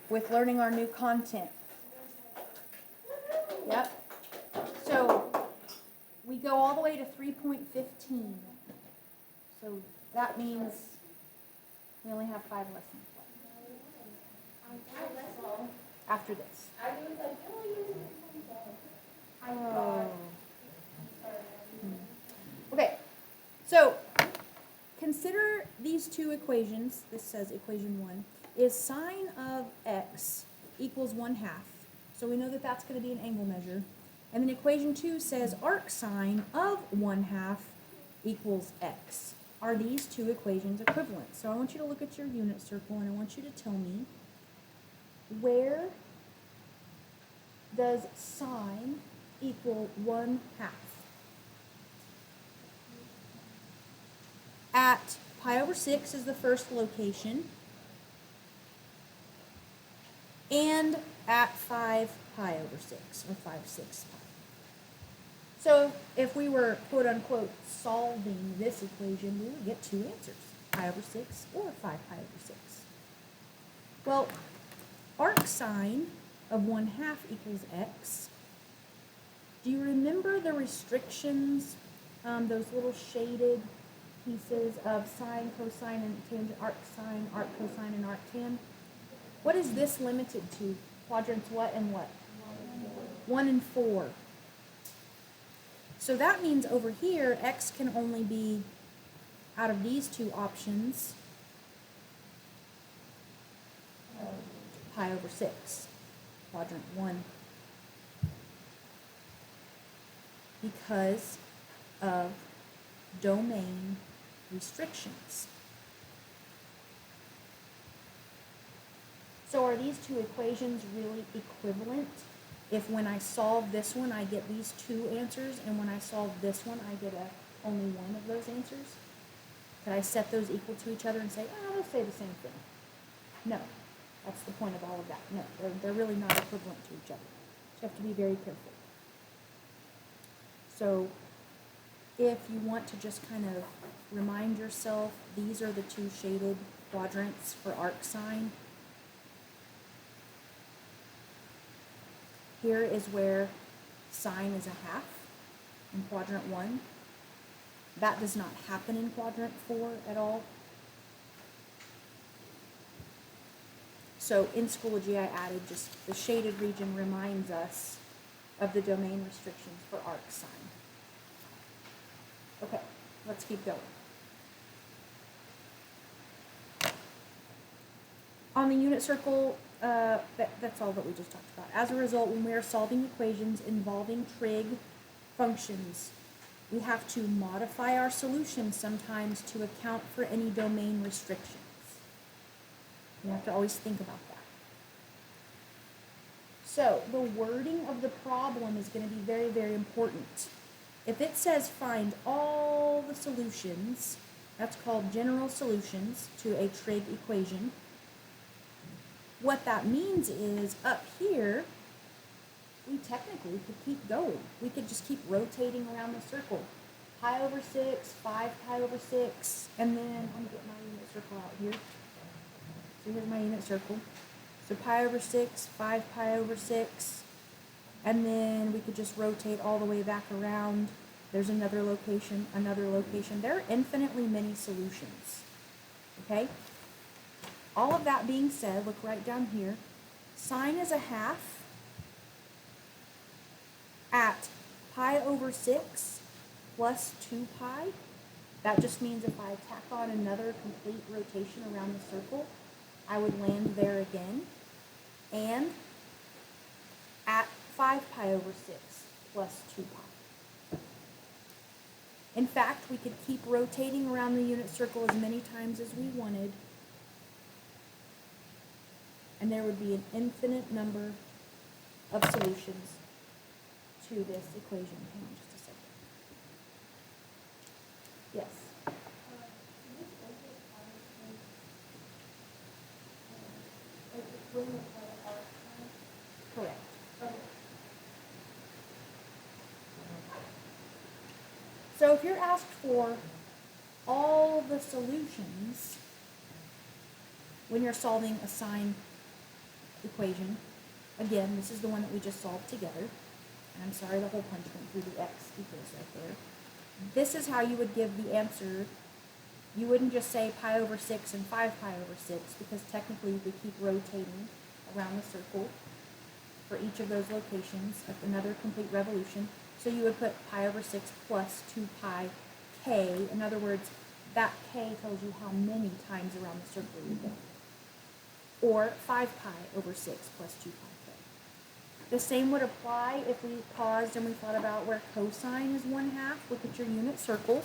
with learning our new content. Yep. So we go all the way to 3.15. So that means we only have 5 lessons left after this. Oh. Okay, so consider these two equations. This says equation 1 is sine of x equals 1/2. So we know that that's going to be an angle measure. And then equation 2 says arc sine of 1/2 equals x. Are these two equations equivalent? So I want you to look at your unit circle and I want you to tell me, where does sine equal 1/2? At pi over 6 is the first location, and at 5 pi over 6, or 5/6 pi. So if we were, quote unquote, solving this equation, we would get two answers, pi over 6 or 5 pi over 6. Well, arc sine of 1/2 equals x. Do you remember the restrictions, those little shaded pieces of sine, cosine, and tangent, arc sine, arc cosine, and arc tan? What is this limited to? Quadrants what and what? 1 and 4. So that means over here, x can only be, out of these two options, pi over 6, quadrant 1, because of domain restrictions. So are these two equations really equivalent? If when I solve this one, I get these two answers, and when I solve this one, I get only one of those answers? Could I set those equal to each other and say, oh, they'll say the same thing? No. That's the point of all of that. No, they're really not equivalent to each other. So you have to be very careful. So if you want to just kind of remind yourself, these are the two shaded quadrants for arc sine. Here is where sine is 1/2 in quadrant 1. That does not happen in quadrant 4 at all. So in Schoology, I added just the shaded region reminds us of the domain restrictions for arc sine. Okay, let's keep going. On the unit circle, that's all that we just talked about. As a result, when we are solving equations involving trig functions, we have to modify our solutions sometimes to account for any domain restrictions. You have to always think about that. So the wording of the problem is going to be very, very important. If it says find all the solutions, that's called general solutions to a trig equation. What that means is up here, we technically could keep going. We could just keep rotating around the circle. Pi over 6, 5 pi over 6, and then I'm going to get my unit circle out here. So here's my unit circle. So pi over 6, 5 pi over 6, and then we could just rotate all the way back around. There's another location, another location. There are infinitely many solutions, okay? All of that being said, look right down here. Sine is 1/2 at pi over 6 plus 2 pi. That just means if I tack on another complete rotation around the circle, I would land there again. And at 5 pi over 6 plus 2 pi. In fact, we could keep rotating around the unit circle as many times as we wanted, and there would be an infinite number of solutions to this equation. Hang on just a second. Yes? Correct. So if you're asked for all the solutions when you're solving a sine equation, again, this is the one that we just solved together. And I'm sorry the whole punch went through the x equals right there. This is how you would give the answer. You wouldn't just say pi over 6 and 5 pi over 6, because technically you could keep rotating around the circle for each of those locations, another complete revolution. So you would put pi over 6 plus 2 pi k. In other words, that k tells you how many times around the circle you go. Or 5 pi over 6 plus 2 pi k. The same would apply if we paused and we thought about where cosine is 1/2. Look at your unit circle.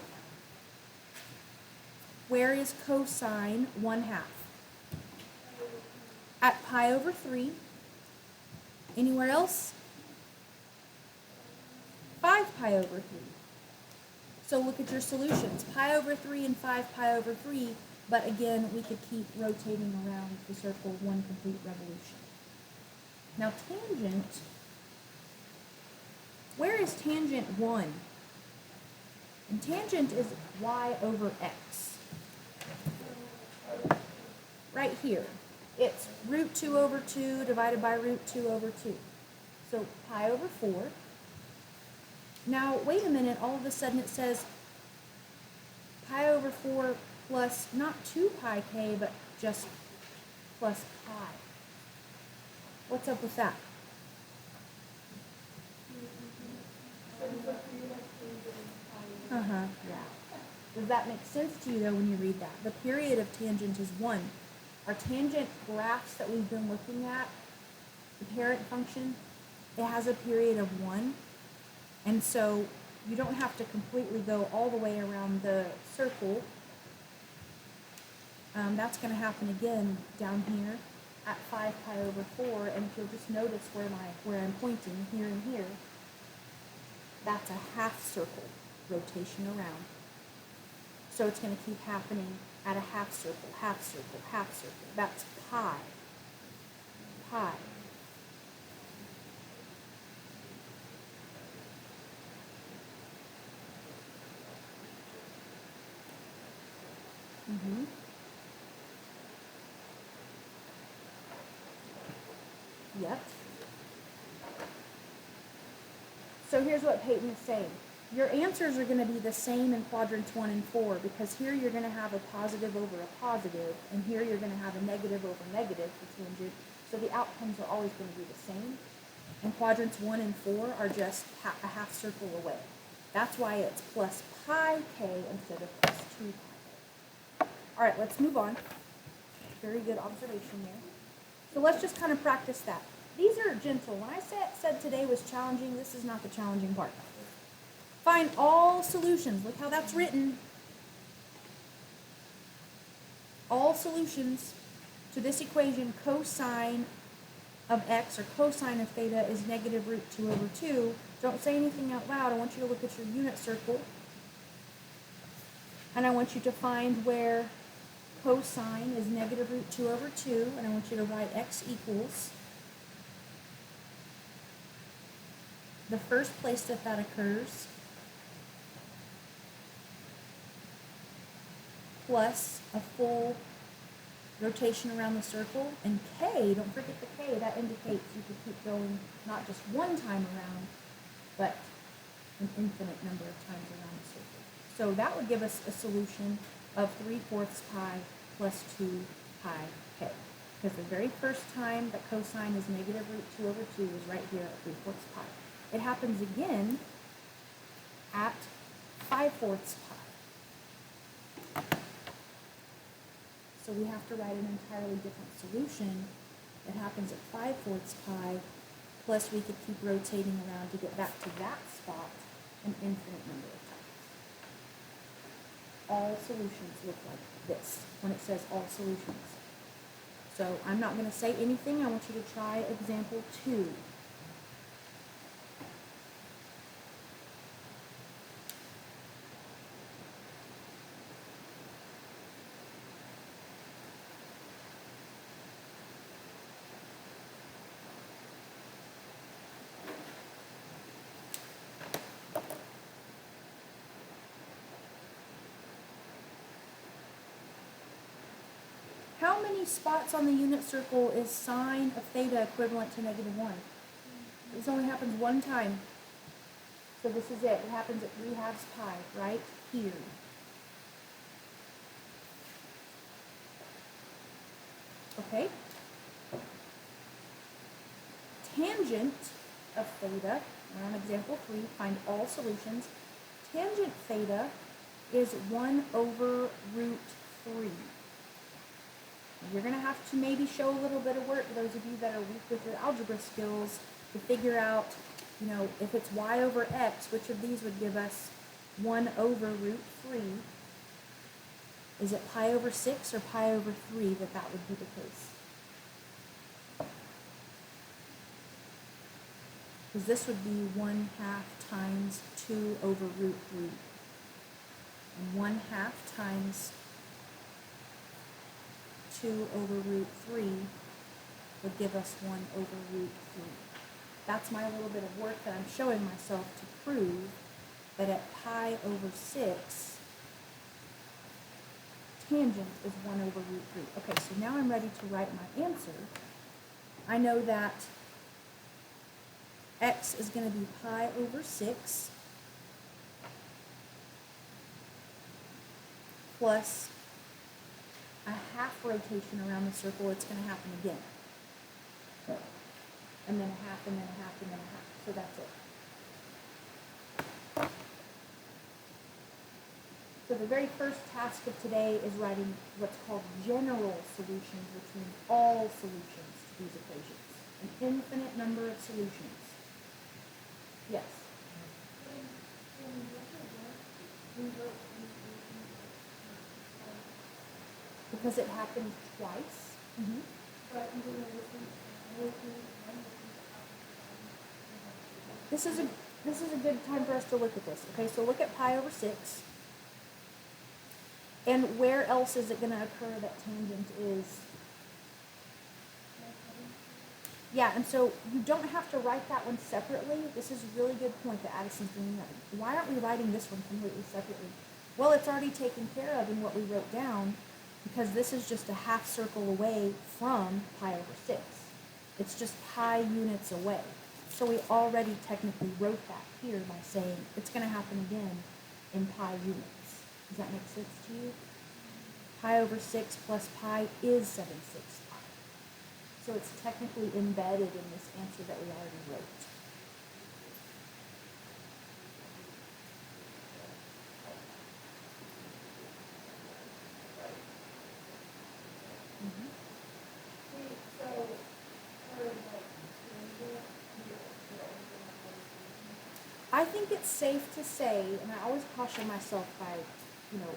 Where is cosine 1/2? At pi over 3. Anywhere else? 5 pi over 3. So look at your solutions. Pi over 3 and 5 pi over 3, but again, we could keep rotating around the circle one complete revolution. Now tangent, where is tangent 1? And tangent is y over x. Right here. It's root 2 over 2 divided by root 2 over 2. So pi over 4. Now, wait a minute, all of a sudden it says pi over 4 plus not 2 pi k, but just plus pi. What's up with that? Yeah. Does that make sense to you, though, when you read that? The period of tangent is 1. Our tangent graphs that we've been looking at, the parent function, it has a period of 1. And so you don't have to completely go all the way around the circle. That's going to happen again down here at 5 pi over 4. And if you'll just notice where I'm pointing, here and here, that's a half circle rotation around. So it's going to keep happening at a half circle, half circle, half circle. That's pi. Pi. Yep. So here's what Peyton is saying. Your answers are going to be the same in quadrants 1 and 4, because here you're going to have a positive over a positive, and here you're going to have a negative over negative for tangent. So the outcomes are always going to be the same. And quadrants 1 and 4 are just a half circle away. That's why it's plus pi k instead of plus 2 pi k. All right, let's move on. Very good observation there. So let's just kind of practice that. These are gentle. When I said today was challenging, this is not the challenging part. Find all solutions. Look how that's written. All solutions to this equation, cosine of x or cosine of theta is negative root 2 over 2. Don't say anything out loud. I want you to look at your unit circle. And I want you to find where cosine is negative root 2 over 2. And I want you to write x equals the first place that occurs plus a full rotation around the circle, and k, don't forget the k, that indicates you could keep going not just one time around, but an infinite number of times around the circle. So that would give us a solution of 3/4 pi plus 2 pi k. Because the very first time that cosine is negative root 2 over 2 is right here at 3/4 pi. It happens again at 5/4 pi. So we have to write an entirely different solution that happens at 5/4 pi, plus we could keep rotating around to get back to that spot an infinite number of times. All solutions look like this when it says all solutions. So I'm not going to say anything. I want you to try example 2. How many many spots on the unit circle is sine of theta equivalent to -1? This only happens one time. So this is it. It happens at 3/2 pi, right here. Okay? Tangent of theta, we're on example 3, find all solutions. Tangent theta is 1/√3. You're going to have to maybe show a little bit of work, those of you that are weak with your algebra skills, to figure out, if it's y/x, which of these would give us 1/√3? Is it pi/6 or pi/3 that would be the case? Because this would be 1/2 times 2/√3. And 1/2 times 2/√3 would give us 1/√3. That's my little bit of work that I'm showing myself to prove that at pi/6, tangent is 1/√3. Okay, so now I'm ready to write my answer. I know that x is going to be pi/6 plus a half rotation around the circle. It's going to happen again. And then a half, and then a half, and then a half. So that's it. So the very first task of today is writing what's called general solutions, which means all solutions to these equations. An infinite number of solutions. Yes? Because it happened twice. Mm-hmm. This is a good time for us to look at this. Okay, so look at pi/6. And where else is it going to occur that tangent is? Yeah, and so you don't have to write that one separately. This is a really good point that Addison's bringing up. Why aren't we writing this one completely separately? Well, it's already taken care of in what we wrote down, because this is just a half circle away from pi/6. It's just pi units away. So we already technically wrote that here by saying it's going to happen again in pi units. Does that make sense to you? Pi/6 plus pi is 7/6 pi. So it's technically embedded in this answer that we already wrote. I think it's safe to say, and I always caution myself by,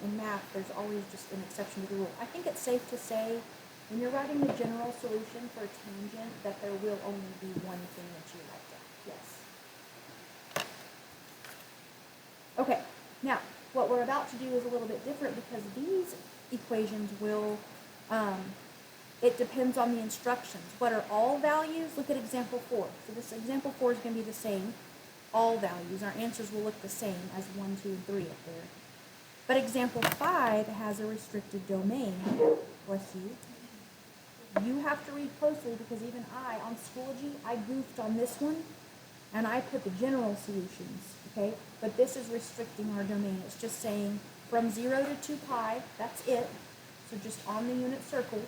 in math, there's always just an exception to the rule. I think it's safe to say, when you're writing the general solution for a tangent, that there will only be one thing that you write down. Yes. Okay, now, what we're about to do is a little bit different, because these equations will, it depends on the instructions. What are all values? Look at example 4. So this example 4 is going to be the same. All values. Our answers will look the same as 1, 2, and 3 up there. But example 5 has a restricted domain. Bless you. You have to read closely, because even on Schoology, I goofed on this one, and I put the general solutions, okay? But this is restricting our domain. It's just saying from 0 to 2 pi, that's it. So just on the unit circle,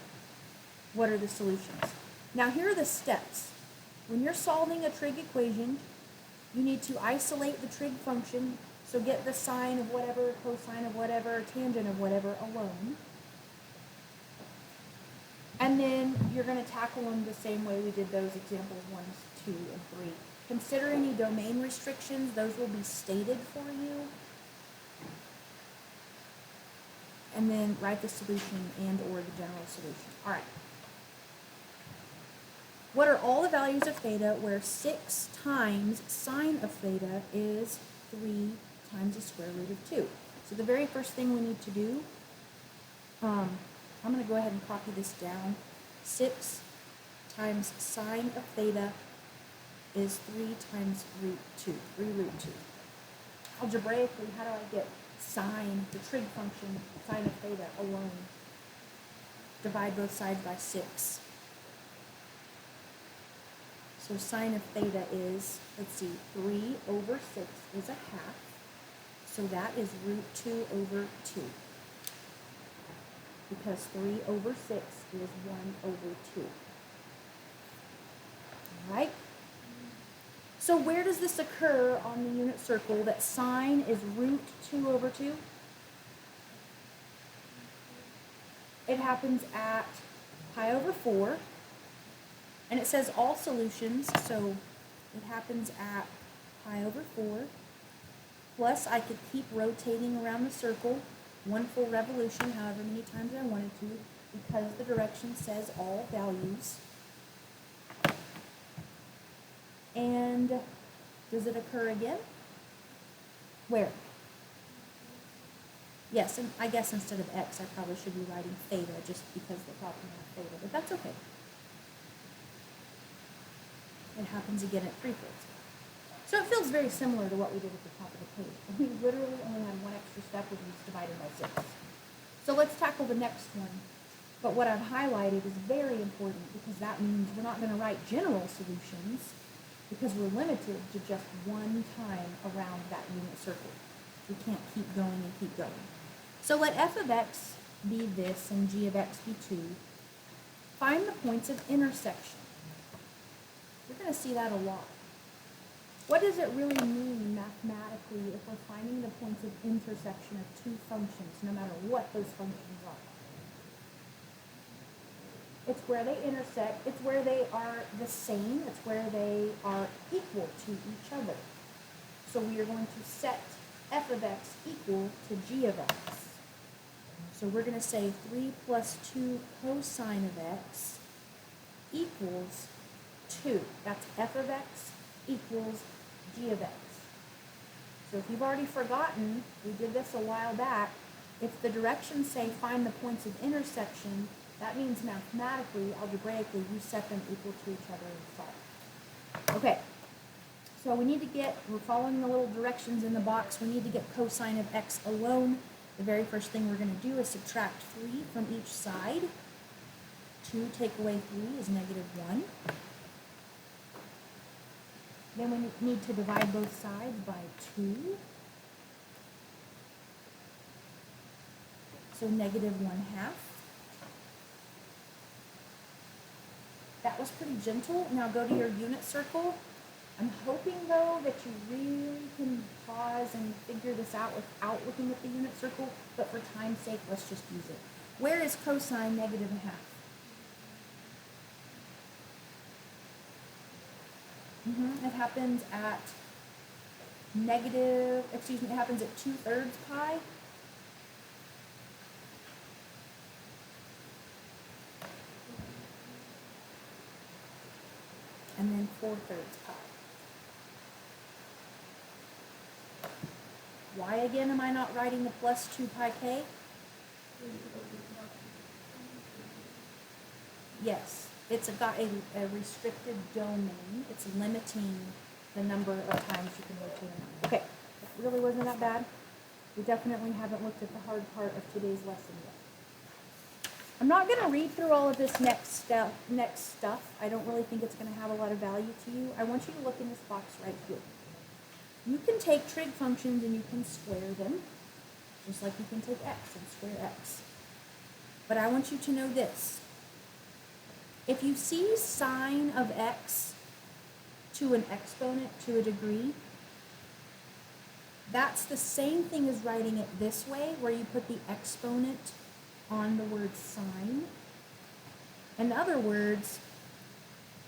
what are the solutions? Now here are the steps. When you're solving a trig equation, you need to isolate the trig function, so get the sine of whatever, cosine of whatever, tangent of whatever alone. And then you're going to tackle them the same way we did those examples 1, 2, and 3. Consider any domain restrictions. Those will be stated for you. And then write the solution and or the general solution. All right. What are all the values of theta where 6 times sine of theta is 3 times the square root of 2? So the very first thing we need to do, I'm going to go ahead and copy this down. 6 times sine of theta is 3 times root 2, 3 root 2. Algebraically, how do I get sine, the trig function, sine of theta alone? divide both sides by 6. So sine of theta is, let's see, 3 over 6 is a half. So that is root 2 over 2. Because 3 over 6 is 1 over 2. All right? So where does this occur on the unit circle that sine is root 2 over 2? It happens at pi over 4. And it says all solutions, so it happens at pi over 4. Plus, I could keep rotating around the circle, one full revolution, however many times I wanted to, because the direction says all values. And does it occur again? Where? Yes, and I guess instead of x, I probably should be writing theta just because the problem has theta, but that's okay. It happens again at 3/4. So it feels very similar to what we did at the top of the page. We literally only had one extra step, which was divided by 6. So let's tackle the next one. But what I've highlighted is very important because that means we're not going to write general solutions because we're limited to just one time around that unit circle. We can't keep going and keep going. So let f of x be this and g of x be 2. Find the points of intersection. You're going to see that a lot. What does it really mean mathematically if we're finding the points of intersection of two functions, no matter what those functions are? It's where they intersect, it's where they are the same, it's where they are equal to each other. So we are going to set f of x equal to g of x. So we're going to say 3 plus 2 cosine of x equals 2. That's f of x equals g of x. So if you've already forgotten, we did this a while back, if the directions say find the points of intersection, that means mathematically, algebraically, you set them equal to each other and solve. Okay, so we need to get, we're following the little directions in the box, we need to get cosine of x alone. The very first thing we're going to do is subtract 3 from each side. 2 take away 3 is negative 1. Then we need to divide both sides by 2. So negative 1/2. That was pretty gentle. Now go to your unit circle. I'm hoping, though, that you really can pause and figure this out without looking at the unit circle, but for time's sake, let's just use it. Where is cosine negative 1/2? It happens at it happens at 2/3 pi. And then 4/3 pi. Why again am I not writing the plus 2 pi k? Yes, it's got a restricted domain. It's limiting the number of times you can rotate a number. Okay, it really wasn't that bad. We definitely haven't looked at the hard part of today's lesson yet. I'm not going to read through all of this next stuff. I don't really think it's going to have a lot of value to you. I want you to look in this box right here. You can take trig functions and you can square them, just like you can take x and square x. But I want you to know this. If you see sine of x to an exponent to a degree, that's the same thing as writing it this way, where you put the exponent on the word sine. In other words,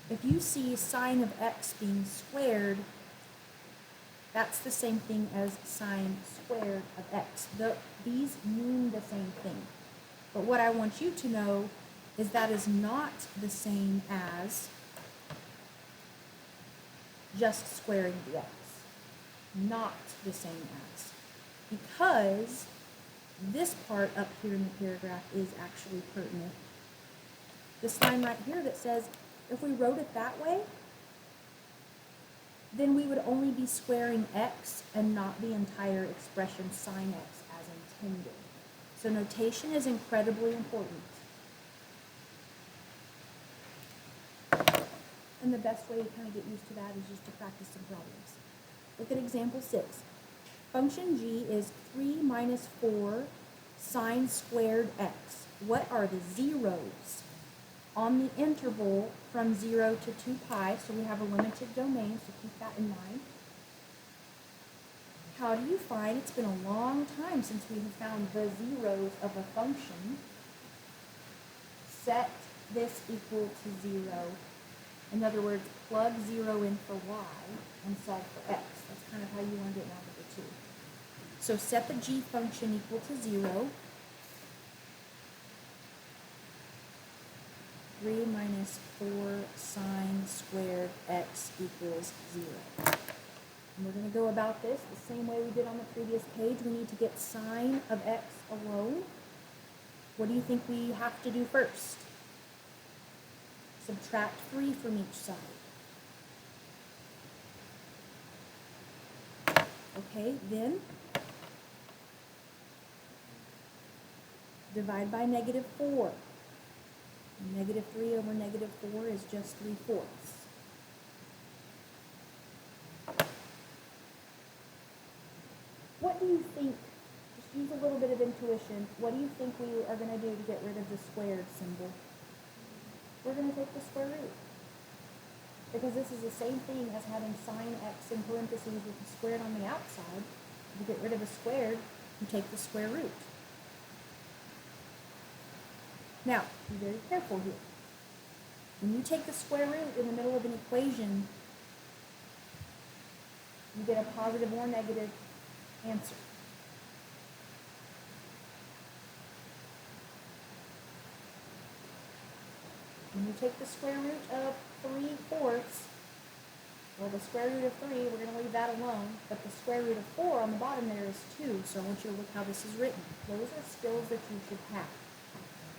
if you see sine of x being squared, that's the same thing as sine squared of x. These mean the same thing. But what I want you to know is that is not the same as just squaring the x. Not the same as. Because this part up here in the paragraph is actually pertinent. This line right here that says, if we wrote it that way, then we would only be squaring x and not the entire expression sine x as intended. So notation is incredibly important. And the best way to kind of get used to that is just to practice some problems. Look at example 6. Function g is 3 minus 4 sine squared x. What are the zeros on the interval from 0 to 2 pi? So we have a limited domain, so keep that in mind. How do you find, it's been a long time since we have found the zeros of a function. Set this equal to 0. In other words, plug 0 in for y and solve for x. That's kind of how you learned it in Algebra 2. So set the g function equal to 0. 3 minus 4 sine squared x equals 0. And we're going to go about this the same way we did on the previous page. We need to get sine of x alone. What do you think we have to do first? Subtract 3 from each side. Okay, then divide by negative 4. Negative 3 over negative 4 is just 3/4. What do you think, just use a little bit of intuition, what do you think we are going to do to get rid of the squared symbol? We're going to take the square root. Because this is the same thing as having sine x in parentheses with the squared on the outside. To get rid of a squared, you take the square root. Now, be very careful here. When you take the square root in the middle of an equation, you get a positive or negative answer. When you take the square root of 3/4, well, the square root of 3, we're going to leave that alone, but the square root of 4 on the bottom there is 2, so I want you to look how this is written. Those are skills that you should have.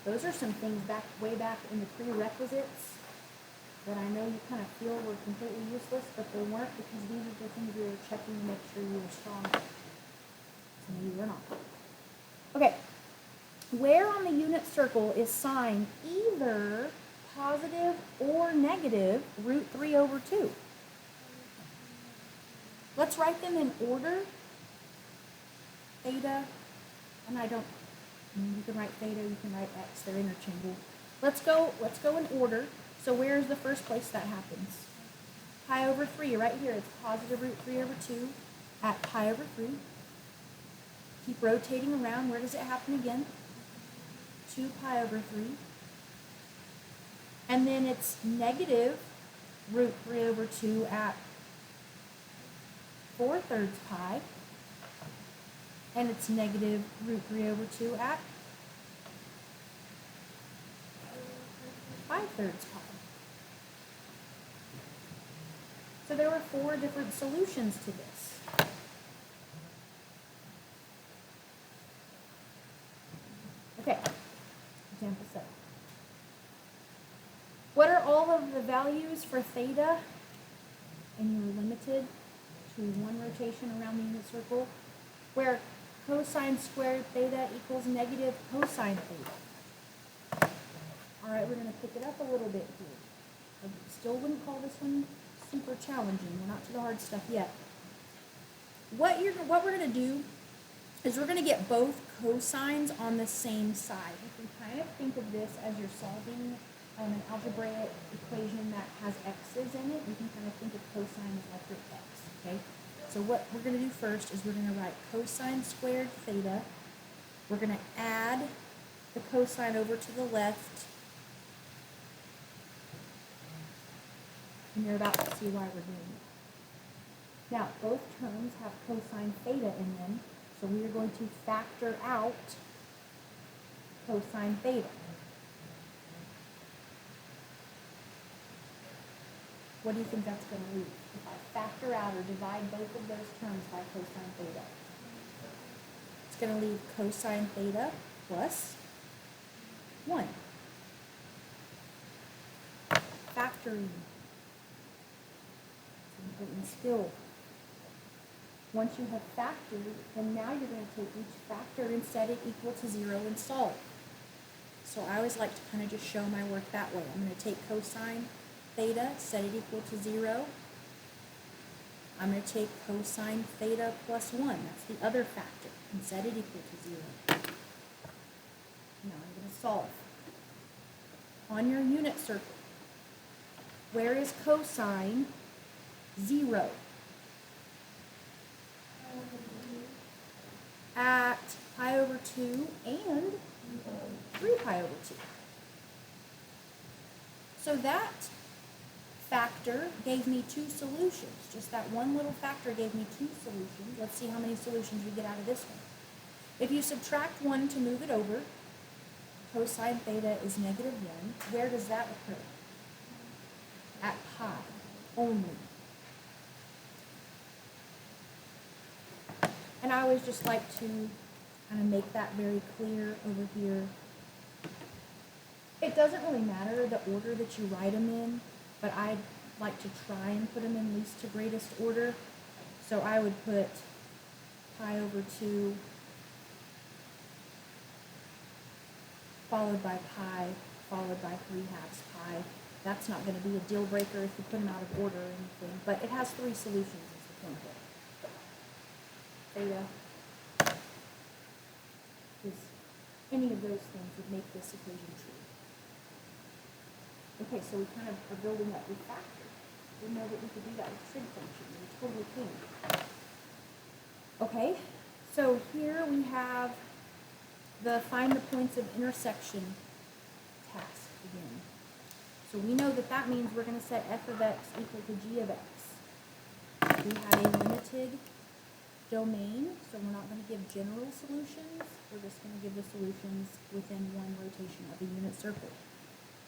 Those are some things way back in the prerequisites that I know you kind of feel were completely useless, but they weren't, because these are the things we were checking to make sure you were strong. So maybe you're not. Okay, where on the unit circle is sine either positive or negative root 3 over 2? Let's write them in order. Theta, and you can write theta, you can write x, they're interchangeable. Let's go in order. So where is the first place that happens? Pi over 3, right here. It's positive root 3 over 2 at pi over 3. Keep rotating around. Where does it happen again? 2 pi over 3. And then it's negative root 3 over 2 at 4/3 pi. And it's negative root 3 over 2 at 5/3 pi. So there were 4 different solutions to this. Okay, example 7. What are all of the values for theta? And you were limited to 1 rotation around the unit circle, where cosine squared theta equals negative cosine theta. All right, we're going to pick it up a little bit here. I still wouldn't call this one super challenging. We're not to the hard stuff yet. What we're going to do is we're going to get both cosines on the same side. You can kind of think of this as you're solving an algebraic equation that has x's in it. You can kind of think of cosine as like your x, okay? So what we're going to do first is we're going to write cosine squared theta. We're going to add the cosine over to the left. And you're about to see why we're doing it. Now, both terms have cosine theta in them, so we are going to factor out cosine theta. What do you think that's going to leave? If I factor out or divide both of those terms by cosine theta, it's going to leave cosine theta plus 1. Factoring. Important skill. Once you have factored, then now you're going to take each factor and set it equal to 0 and solve. So I always like to kind of just show my work that way. I'm going to take cosine theta, set it equal to 0. I'm going to take cosine theta plus 1. That's the other factor, and set it equal to 0. Now I'm going to solve. On your unit circle, where is cosine 0? At pi over 2 and 3 pi over 2. So that factor gave me 2 solutions. Just that one little factor gave me 2 solutions. Let's see how many solutions we get out of this one. If you subtract 1 to move it over, cosine theta is negative 1. Where does that occur? At pi only. And I always just like to kind of make that very clear over here. It doesn't really matter the order that you write them in, but I like to try and put them in least to greatest order. So I would put pi over 2 followed by pi followed by 3 halves pi. That's not going to be a deal breaker if you put them out of order or anything, but it has 3 solutions is the point of it. Theta is any of those things would make this equation true. Okay, so we kind of are building up with factors. We know that we could do that with trig functions. We totally can. Okay, so here we have the find the points of intersection task again. So we know that that means we're going to set f of x equal to g of x. We have a limited domain, so we're not going to give general solutions. We're just going to give the solutions within one rotation of the unit circle.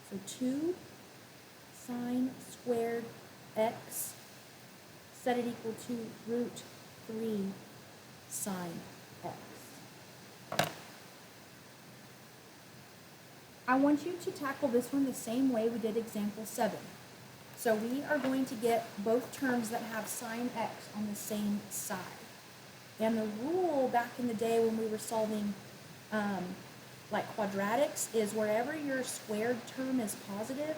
So 2 sine squared x, set it equal to root 3 sine x. I want you to tackle this one the same way we did example 7. So we are going to get both terms that have sine x on the same side. And the rule back in the day when we were solving like quadratics is wherever your squared term is positive,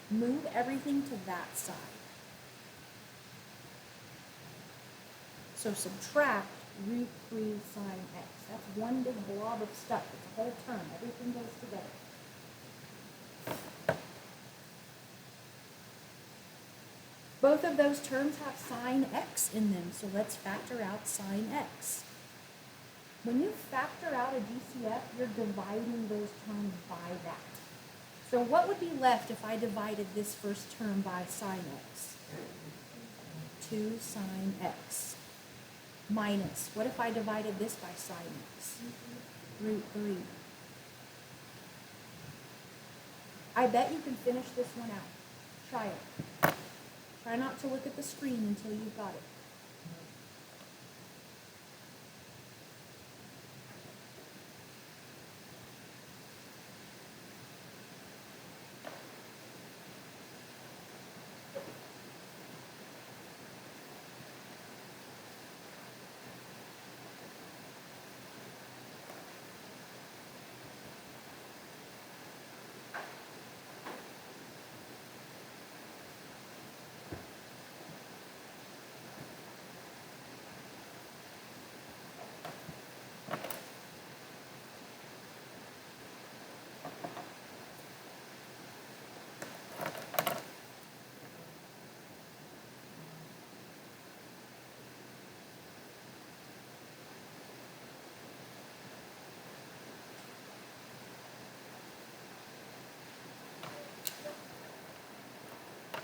move everything to that side. So subtract root 3 sine x. That's one big blob of stuff. It's a whole term. Everything goes together. Both of those terms have sine x in them, so let's factor out sine x. When you factor out a GCF, you're dividing those terms by that. So what would be left if I divided this first term by sine x? 2 sine x. Minus, what if I divided this by sine x? Root 3. I bet you can finish this one out. Try it. Try not to look at the screen until you've got it.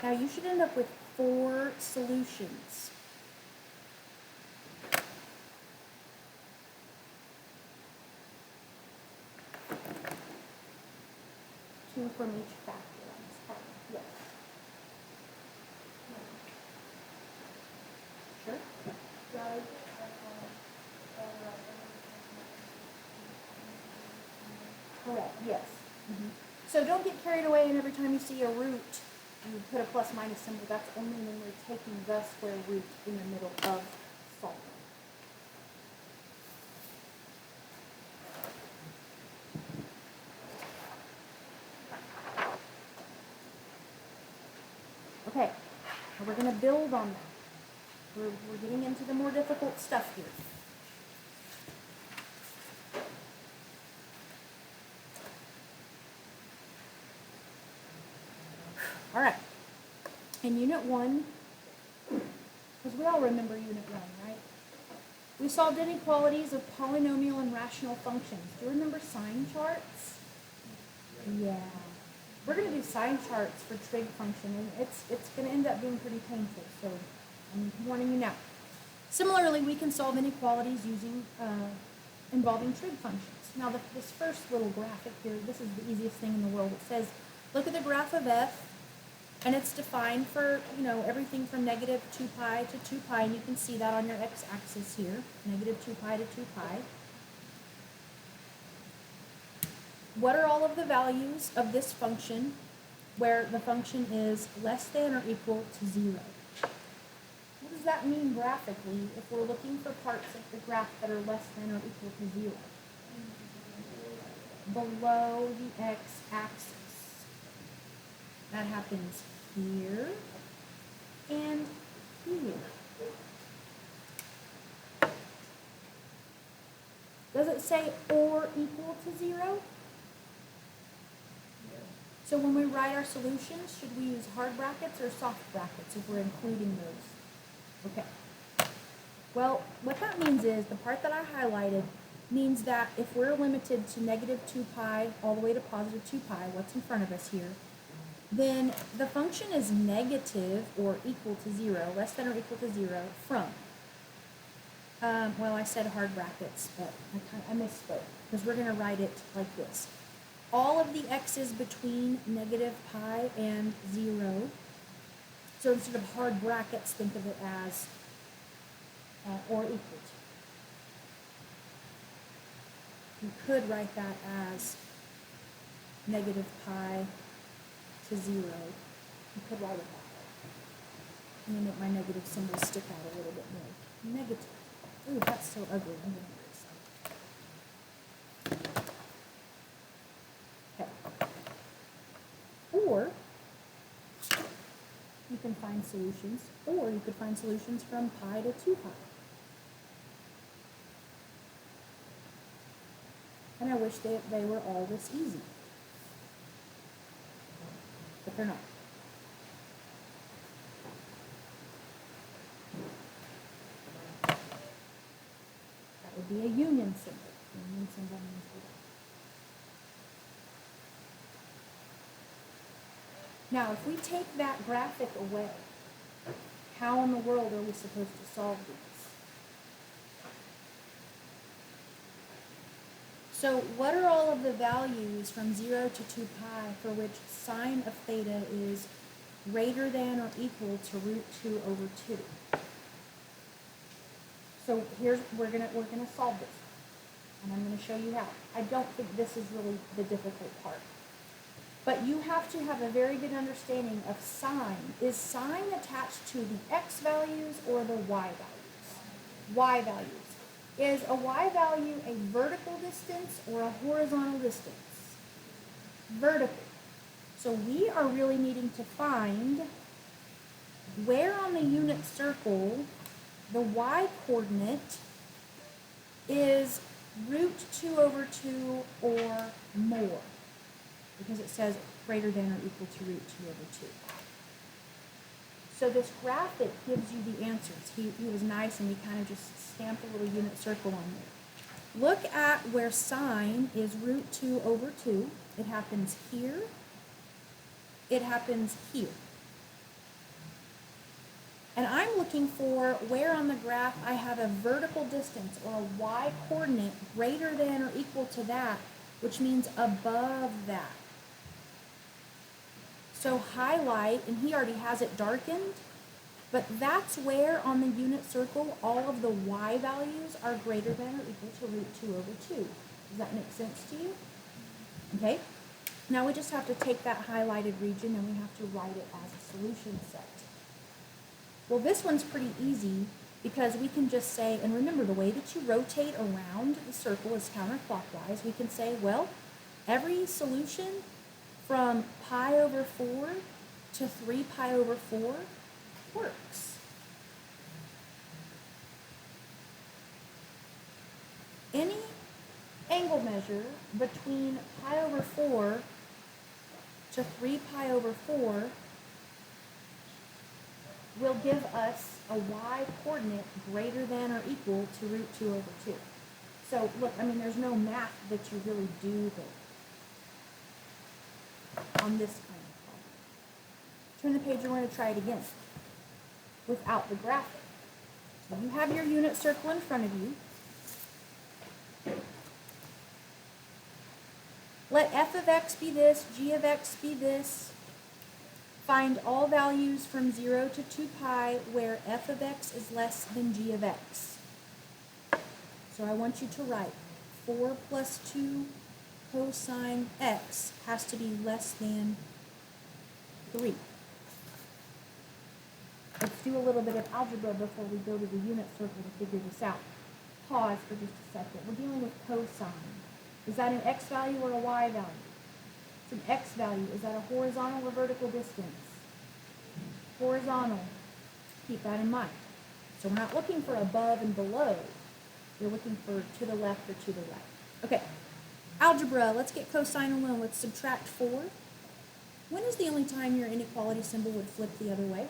Now you should end up with 4 solutions. Two from each factor on this part. Yes. Sure? Correct, yes. So don't get carried away and every time you see a root, you put a plus minus symbol. That's only when we're taking the square root in the middle of solving. Okay, now we're going to build on that. We're getting into the more difficult stuff here. All right. In Unit 1, because we all remember Unit 1, right? We solved inequalities of polynomial and rational functions. Do you remember sign charts? Yeah. We're going to do sign charts for trig function, and it's going to end up being pretty painful, so I'm warning you now. Similarly, we can solve inequalities using involving trig functions. Now, this first little graphic here, this is the easiest thing in the world. It says, look at the graph of f, and it's defined for, everything from negative 2 pi to 2 pi, and you can see that on your x-axis here, negative 2 pi to 2 pi. What are all of the values of this function where the function is less than or equal to 0? What does that mean graphically if we're looking for parts of the graph that are less than or equal to 0? Below the x-axis. That happens here and here. Does it say or equal to 0? So when we write our solutions, should we use hard brackets or soft brackets if we're including those? Okay. Well, what that means is the part that I highlighted means that if we're limited to negative 2 pi all the way to positive 2 pi, what's in front of us here, then the function is negative or equal to 0, less than or equal to 0 from, well, I said hard brackets, but I misspoke because we're going to write it like this. All of the x's between negative pi and 0. So instead of hard brackets, think of it as or equal to. You could write that as negative pi to 0. You could write it that way. Let me make my negative symbol stick out a little bit more. Negative. Ooh, that's so ugly. I'm going to erase that. Okay. Or you can find solutions, or you could find solutions from pi to 2 pi. And I wish they were all this easy. But they're not. That would be a union symbol. Union symbol means that. Now, if we take that graphic away, how in the world are we supposed to solve these? So what are all of the values from 0 to 2 pi for which sine of theta is greater than or equal to root 2 over 2? So here's we're gonna solve this, and I'm gonna show you how. I don't think this is really the difficult part, but you have to have a very good understanding of sine. Is sine attached to the x values or the y values? Y values. Is a y value a vertical distance or a horizontal distance? Vertical. So we are really needing to find where on the unit circle the y coordinate is root 2 over 2 or more, because it says greater than or equal to root 2 over 2. So this graphic gives you the answers. He was nice, and he kind of just stamped a little unit circle on there. Look at where sine is root 2 over 2. It happens here. It happens here. And I'm looking for where on the graph I have a vertical distance or a y coordinate greater than or equal to that, which means above that. So highlight, and he already has it darkened, but that's where on the unit circle all of the y values are greater than or equal to root 2 over 2. Does that make sense to you? Okay. Now we just have to take that highlighted region and we have to write it as a solution set. Well, this one's pretty easy because we can just say, and remember the way that you rotate around the circle is counterclockwise. We can say, well, every solution from pi over 4 to 3 pi over 4 works. Any angle measure between pi over 4 to 3 pi over 4 will give us a y coordinate greater than or equal to root 2 over 2. So look, I mean, there's no math that you really do there on this kind of problem. Turn the page and we're going to try it again without the graphic. So you have your unit circle in front of you. Let f of x be this, g of x be this. Find all values from 0 to 2 pi where f of x is less than g of x. So I want you to write 4 plus 2 cosine x has to be less than 3. Let's do a little bit of algebra before we go to the unit circle to figure this out. Pause for just a second. We're dealing with cosine. Is that an x value or a y value? It's an x value. Is that a horizontal or vertical distance? Horizontal. Keep that in mind. So we're not looking for above and below. We're looking for to the left or to the right. Okay. Algebra. Let's get cosine alone. Let's subtract 4. When is the only time your inequality symbol would flip the other way?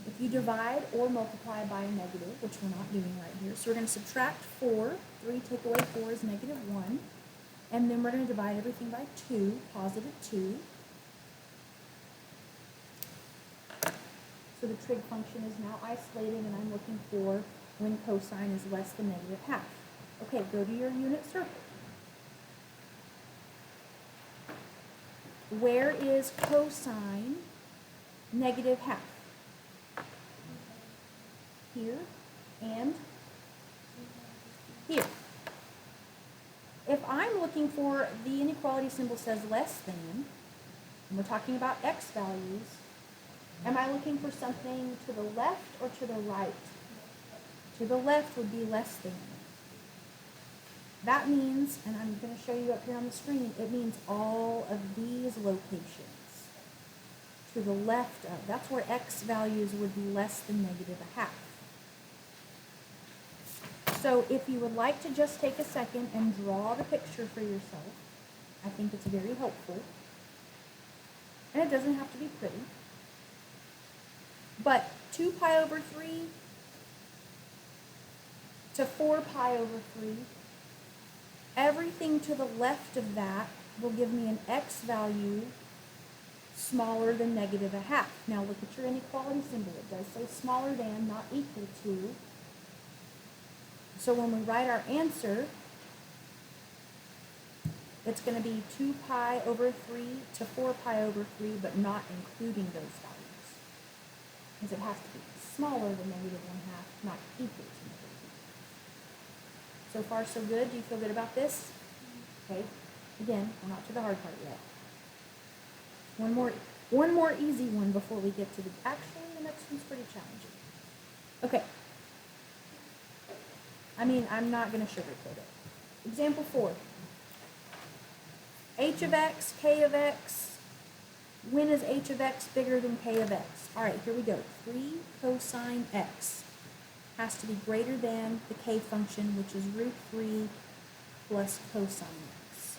If you divide or multiply by a negative, which we're not doing right here. So we're going to subtract 4. 3 take away 4 is negative 1. And then we're going to divide everything by 2, positive 2. So the trig function is now isolated, and I'm looking for when cosine is less than negative half. Okay, go to your unit circle. Where is cosine negative half? Here and here. If I'm looking for the inequality symbol says less than, and we're talking about x values, am I looking for something to the left or to the right? To the left would be less than. That means, and I'm going to show you up here on the screen, it means all of these locations. To the left of, that's where x values would be less than negative a half. So if you would like to just take a second and draw the picture for yourself, I think it's very helpful. And it doesn't have to be pretty. But 2 pi over 3 to 4 pi over 3, everything to the left of that will give me an x value smaller than negative a half. Now look at your inequality symbol. It does say smaller than, not equal to. So when we write our answer, it's going to be 2 pi over 3 to 4 pi over 3, but not including those values. Because it has to be smaller than negative 1/2, not equal to negative 1/2. So far, so good. Do you feel good about this? Okay. Again, we're not to the hard part yet. One more easy one before we get to actually, the next one's pretty challenging. Okay. I mean, I'm not going to sugarcoat it. Example 4. H of x, k of x. When is h of x bigger than k of x? All right, here we go. 3 cosine x has to be greater than the k function, which is root 3 plus cosine x.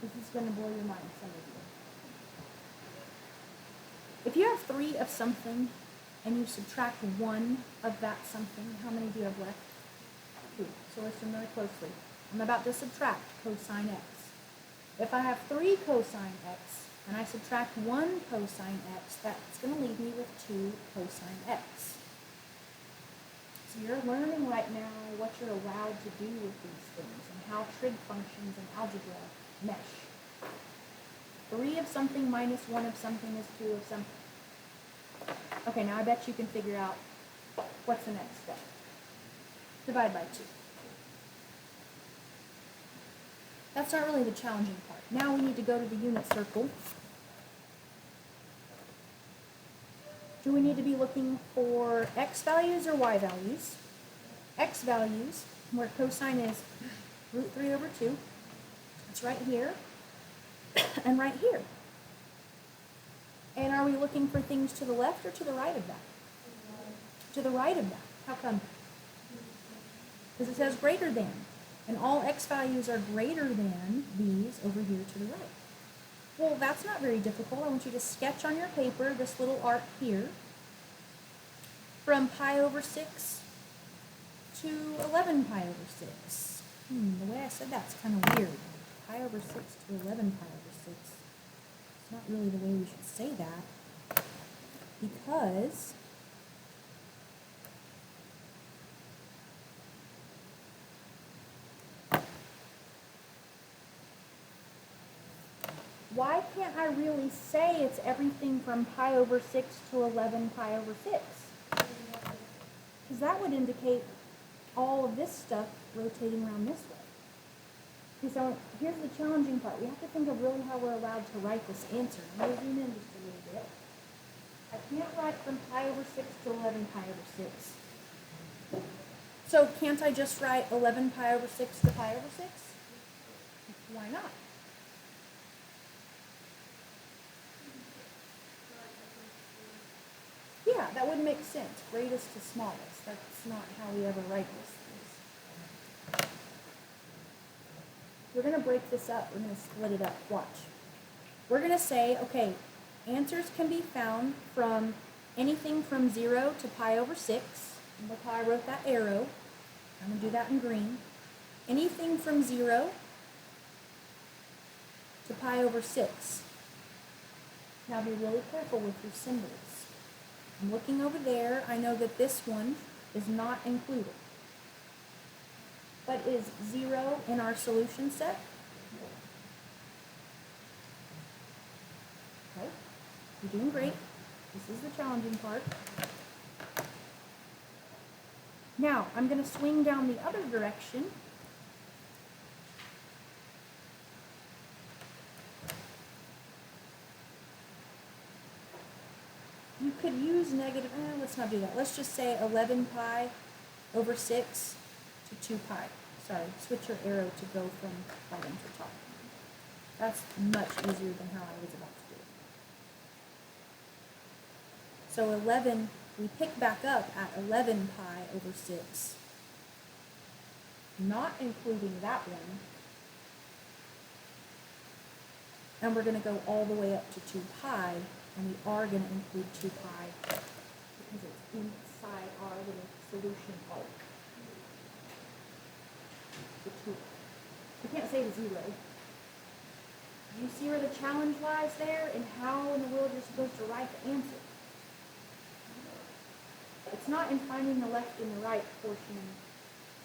This is going to blow your mind, some of you. If you have 3 of something and you subtract 1 of that something, how many do you have left? 2. So listen really closely. I'm about to subtract cosine x. If I have 3 cosine x and I subtract 1 cosine x, that's going to leave me with 2 cosine x. So you're learning right now what you're allowed to do with these things and how trig functions and algebra mesh. 3 of something minus 1 of something is 2 of something. Okay, now I bet you can figure out what's the next step. Divide by 2. That's not really the challenging part. Now we need to go to the unit circle. Do we need to be looking for x values or y values? X values, where cosine is root 3 over 2. It's right here and right here. And are we looking for things to the left or to the right of that? To the right of that. How come? Because it says greater than. And all x values are greater than these over here to the right. Well, that's not very difficult. I want you to sketch on your paper this little arc here from pi over 6 to 11 pi over 6. The way I said that's kind of weird. Pi over 6 to 11 pi over 6. It's not really the way we should say that, because why can't I really say it's everything from pi over 6 to 11 pi over 6? Because that would indicate all of this stuff rotating around this way. Okay, so here's the challenging part. We have to think of really how we're allowed to write this answer. I'm going to zoom in just a little bit. I can't write from pi over 6 to 11 pi over 6. So can't I just write 11 pi over 6 to pi over 6? Why not? Yeah, that would make sense. Greatest to smallest. That's not how we ever write this. We're going to break this up. We're going to split it up. Watch. We're going to say, okay, answers can be found from anything from 0 to pi over 6. Look how I wrote that arrow. I'm going to do that in green. Anything from 0 to pi over 6. Now be really careful with your symbols. I'm looking over there. I know that this one is not included. But is 0 in our solution set? Okay, you're doing great. This is the challenging part. Now, I'm going to swing down the other direction. You could use negative, let's not do that. Let's just say 11 pi over 6 to 2 pi. Sorry, switch your arrow to go from bottom to top. That's much easier than how I was about to do it. So 11, we pick back up at 11 pi over 6, not including that one. And we're going to go all the way up to 2 pi, and we are going to include 2 pi because it's inside our little solution arc. You can't say to 0. Do you see where the challenge lies there and how in the world you're supposed to write the answer? It's not in finding the left and the right portion.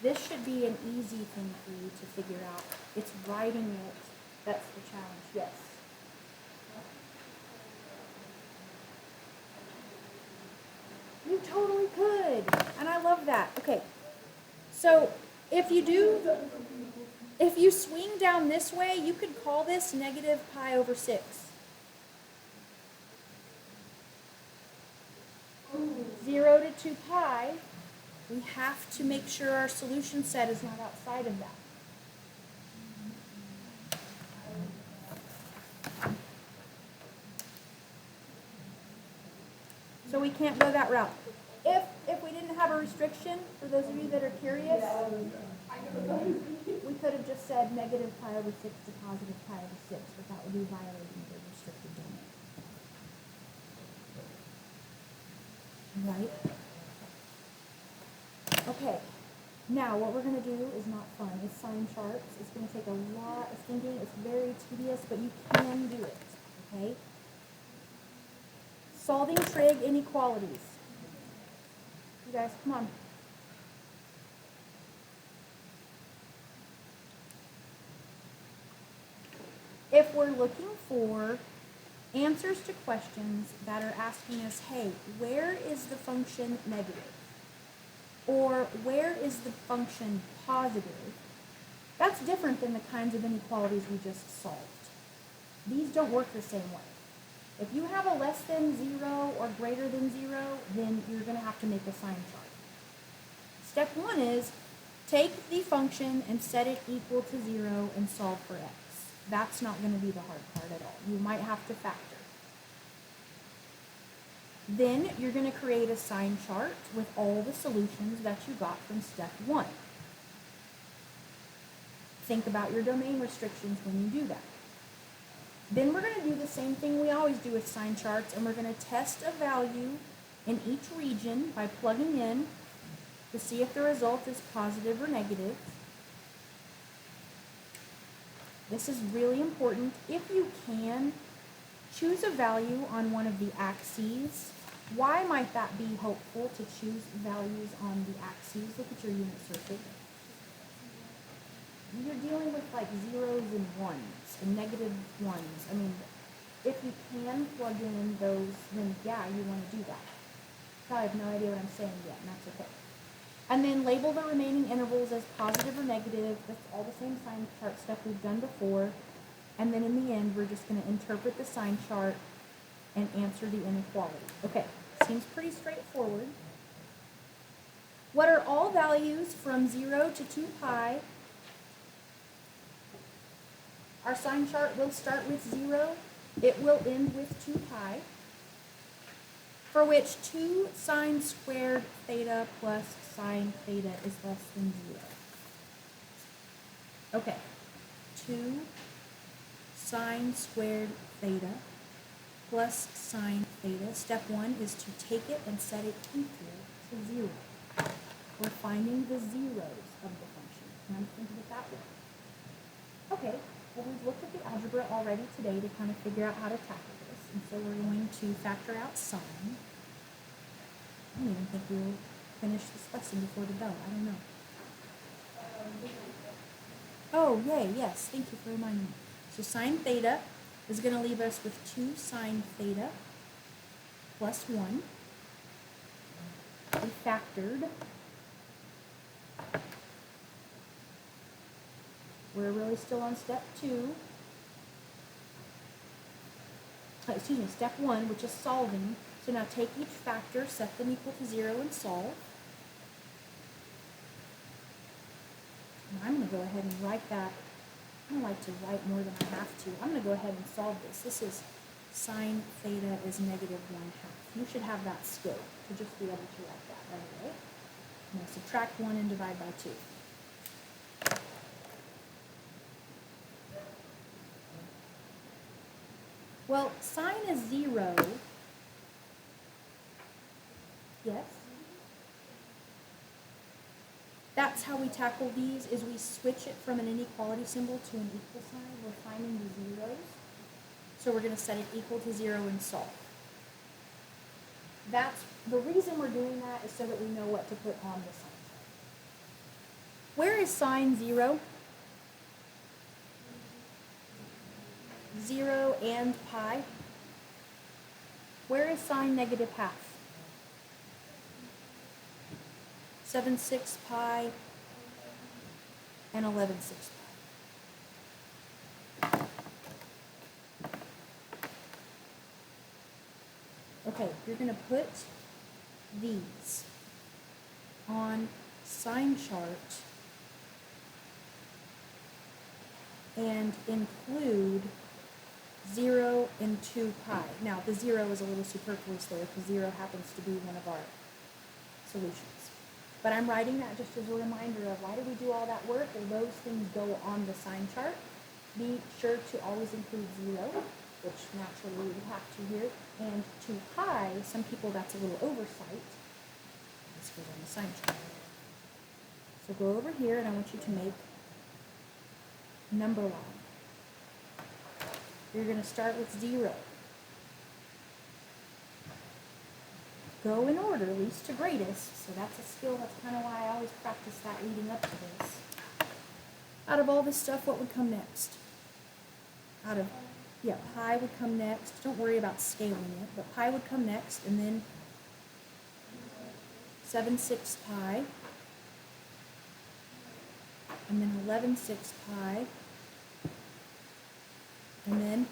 This should be an easy thing for you to figure out. It's writing it. That's the challenge, yes. You totally could. And I love that. Okay. So if you swing down this way, you could call this negative pi over 6. 0 to 2 pi, we have to make sure our solution set is not outside of that. So we can't go that route. If we didn't have a restriction, for those of you that are curious, we could have just said negative pi over 6 to positive pi over 6, but that would be violating the restricted domain. Right? Okay. Now, what we're going to do is not fun. It's sign charts. It's going to take a lot of thinking. It's very tedious, but you can do it. Okay? Solving trig inequalities. You guys, come on. If we're looking for answers to questions that are asking us, hey, where is the function negative? Or where is the function positive? That's different than the kinds of inequalities we just solved. These don't work the same way. If you have a less than 0 or greater than 0, then you're going to have to make a sign chart. Step 1 is take the function and set it equal to 0 and solve for x. That's not going to be the hard part at all. You might have to factor. Then you're going to create a sign chart with all the solutions that you got from step 1. Think about your domain restrictions when you do that. Then we're going to do the same thing we always do with sign charts, and we're going to test a value in each region by plugging in to see if the result is positive or negative. This is really important. If you can, choose a value on one of the axes. Why might that be helpful to choose values on the axes? Look at your unit circuit. You're dealing with like zeros and ones and negative ones. I mean, if you can plug in those, then yeah, you want to do that. I have no idea what I'm saying yet, and that's okay. And then label the remaining intervals as positive or negative. That's all the same sign chart stuff we've done before. And then in the end, we're just going to interpret the sign chart and answer the inequality. Okay, seems pretty straightforward. What are all values from 0 to 2 pi? Our sign chart will start with 0. It will end with 2 pi, for which 2 sine squared theta plus sine theta is less than 0. Okay, 2 sine squared theta plus sine theta. Step 1 is to take it and set it equal to 0. We're finding the zeros of the function. Can I think of it that way? Okay, well, we've looked at the algebra already today to kind of figure out how to tackle this. And so we're going to factor out sine. I don't even think we'll finish this lesson before the bell. I don't know. Oh, yay, yes. Thank you for reminding me. So sine theta is going to leave us with 2 sine theta plus 1. We factored. We're really still on step 2. Step 1, which is solving. So now take each factor, set them equal to 0, and solve. And I'm going to go ahead and write that. I don't like to write more than I have to. I'm going to go ahead and solve this. This is sine theta is negative 1/2. You should have that skill to just be able to write that right away. I'm going to subtract 1 and divide by 2. Well, sine is 0. Yes? That's how we tackle these, is we switch it from an inequality symbol to an equal sign. We're finding the zeros. So we're going to set it equal to 0 and solve. That's the reason we're doing that, is so that we know what to put on the sign chart. Where is sine 0? 0 and pi. Where is sine negative half? 7/6 pi and 11/6 pi. Okay, you're going to put these on sign chart and include 0 and 2 pi. Now, the 0 is a little superfluous there because 0 happens to be one of our solutions. But I'm writing that just as a reminder of why do we do all that work? Well, those things go on the sign chart. Be sure to always include 0, which naturally we would have to here, and 2 pi. Some people, that's a little oversight. This goes on the sign chart. So go over here, and I want you to make number line. You're going to start with 0. Go in order, least to greatest. So that's a skill. That's kind of why I always practice that leading up to this. Out of all this stuff, what would come next? Pi would come next. Don't worry about scaling it, but pi would come next, and then 7/6 pi, and then 11/6 pi, and then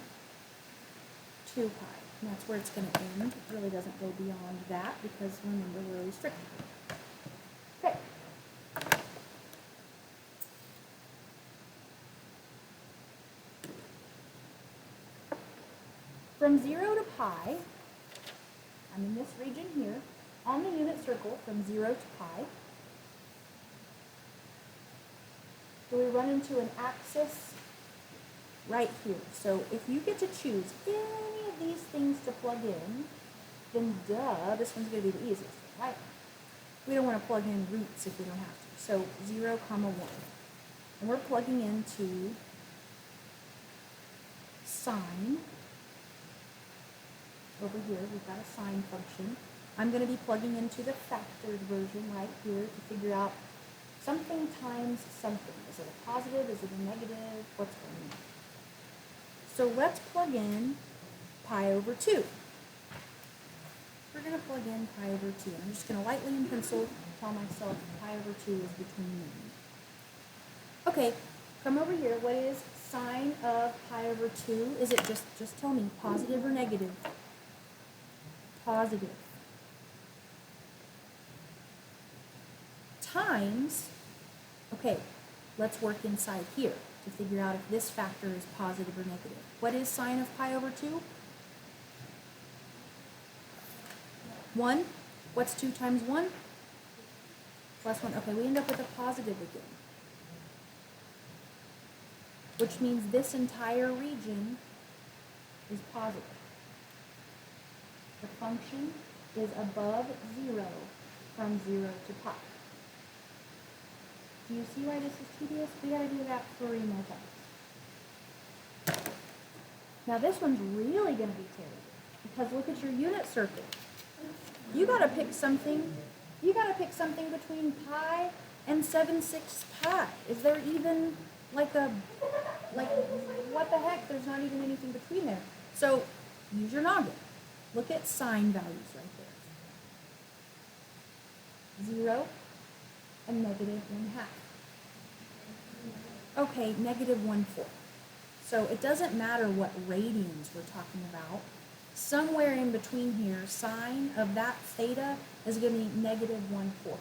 2 pi. And that's where it's going to end. It really doesn't go beyond that because, remember, we're restricted. Okay. From 0 to pi, I'm in this region here, on the unit circle from 0 to pi, so we run into an axis right here. So if you get to choose any of these things to plug in, then duh, this one's going to be the easiest, right? We don't want to plug in roots if we don't have to. So 0, 1. And we're plugging into sine. Over here, we've got a sine function. I'm going to be plugging into the factored version right here to figure out something times something. Is it a positive? Is it a negative? What's going on? So let's plug in pi over 2. We're going to plug in pi over 2. I'm just going to lightly in pencil tell myself pi over 2 is between them. Okay, come over here. What is sine of pi over 2? Is it just tell me, positive or negative? Positive. Times, okay, let's work inside here to figure out if this factor is positive or negative. What is sine of pi over 2? 1. What's 2 times 1? Plus 1. Okay, we end up with a positive again. Which means this entire region is positive. The function is above 0 from 0 to pi. Do you see why this is tedious? We gotta do that 3 more times. Now this one's really gonna be terrible because look at your unit circle. You gotta pick something. You gotta pick something between pi and 7/6 pi. Is there even like what the heck? There's not even anything between there. So use your noggin. Look at sine values right there. 0 and negative 1/2. Okay, negative 1/4. So it doesn't matter what radians we're talking about. Somewhere in between here, sine of that theta is going to be negative 1/4.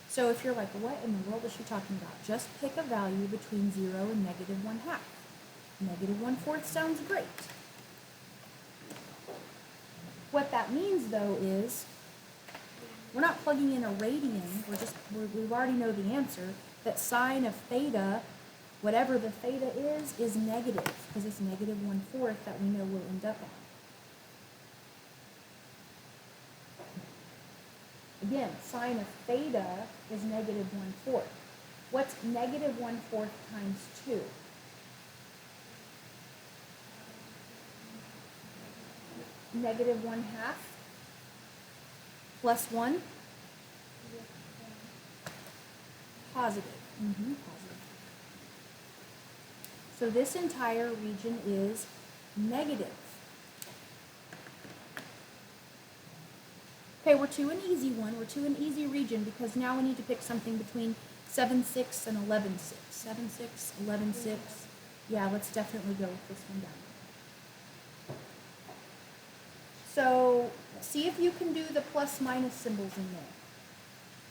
So if you're like, what in the world is she talking about? Just pick a value between 0 and negative 1/2. Negative 1/4 sounds great. What that means, though, is we're not plugging in a radian. We already know the answer, that sine of theta, whatever the theta is negative, because it's negative 1/4 that we know we'll end up on. Again, sine of theta is negative 1/4. What's negative 1/4 times 2? Negative 1/2 plus 1? Positive. Positive. So this entire region is negative. Okay, we're to an easy one. We're to an easy region because now we need to pick something between 7/6 and 11/6. 7/6, 11/6. Yeah, let's definitely go with this one down. So see if you can do the plus minus symbols in there.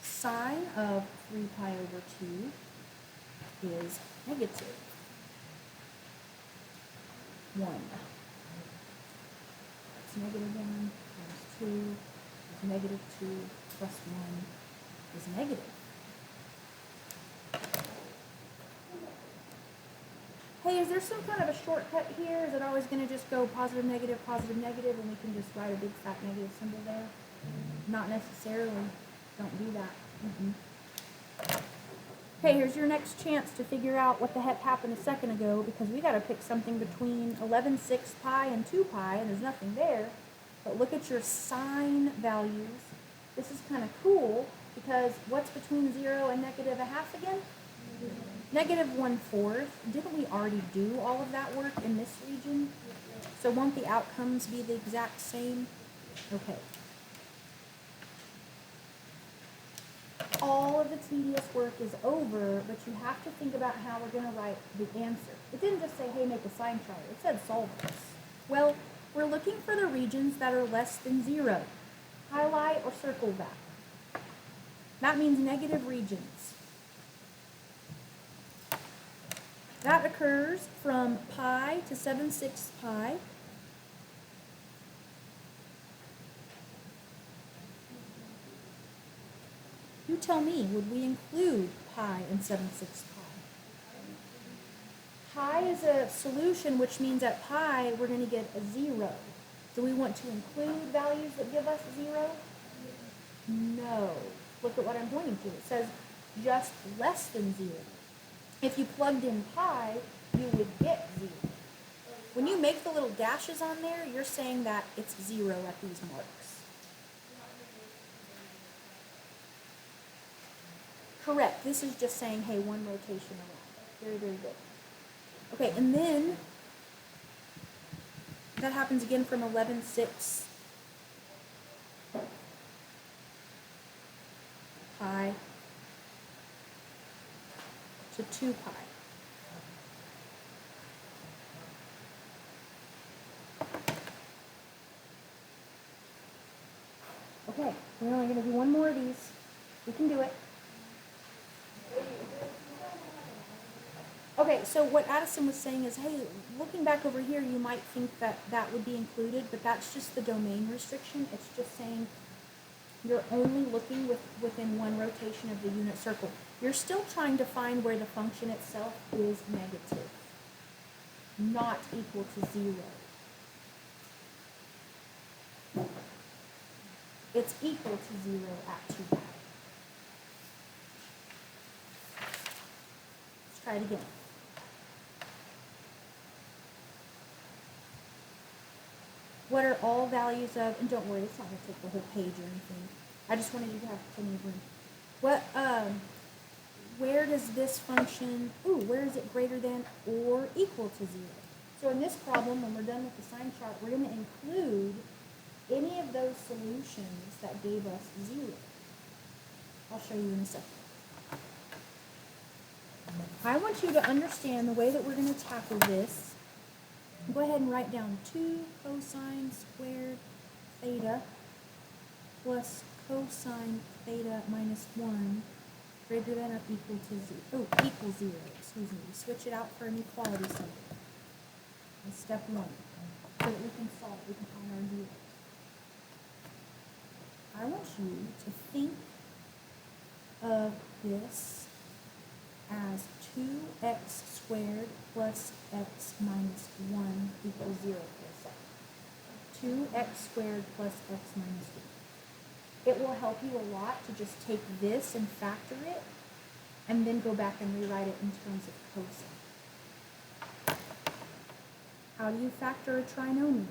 Sine of 3 pi over 2 is negative 1. That's negative 1 times 2 is negative 2 plus 1 is negative. Hey, is there some kind of a shortcut here? Is it always going to just go positive, negative, and we can just write a big fat negative symbol there? Not necessarily. Don't do that. Okay, here's your next chance to figure out what the heck happened a second ago, because we got to pick something between 11/6 pi and 2 pi, and there's nothing there. But look at your sine values. This is kind of cool, because what's between 0 and negative 1/2 again? Negative 1/4. Didn't we already do all of that work in this region? So won't the outcomes be the exact same? Okay. All of the tedious work is over, but you have to think about how we're going to write the answer. It didn't just say, hey, make a sign chart. It said solve this. Well, We're looking for the regions that are less than 0. Highlight or circle that. That means negative regions. That occurs from pi to 7/6 pi. You tell me, would we include pi in 7/6 pi? Pi is a solution, which means at pi we're going to get a 0. Do we want to include values that give us 0? No. Look at what I'm pointing to. It says just less than 0. If you plugged in pi, you would get 0. When you make the little dashes on there, you're saying that it's 0 at these marks. Correct. This is just saying, hey, one rotation around. Very, very good. Okay, and then that happens again from 11/6 pi to 2 pi. Okay, we're only going to do one more of these. We can do it. Okay, so what Addison was saying is, hey, looking back over here, you might think that that would be included, but that's just the domain restriction. It's just saying you're only looking within one rotation of the unit circle. You're still trying to find where the function itself is negative, not equal to 0. It's equal to 0 at 2 pi. Let's try it again. What are all values of, and don't worry, it's not going to take the whole page or anything. I just wanted you to have plenty of room. Where does this function, where is it greater than or equal to 0? So in this problem, when we're done with the sign chart, we're going to include any of those solutions that gave us 0. I'll show you in a second. I want you to understand the way that we're going to tackle this. Go ahead and write down 2 cosine squared theta plus cosine theta minus 1 greater than or equal to 0. Equals 0. Excuse me. We switch it out for an equality symbol. That's step 1. So that we can solve, we can find our 0. I want you to think of this as 2x squared plus x minus 1 equals 0 for a second. 2x squared plus x minus 1. It will help you a lot to just take this and factor it, and then go back and rewrite it in terms of cosine. How do you factor a trinomial?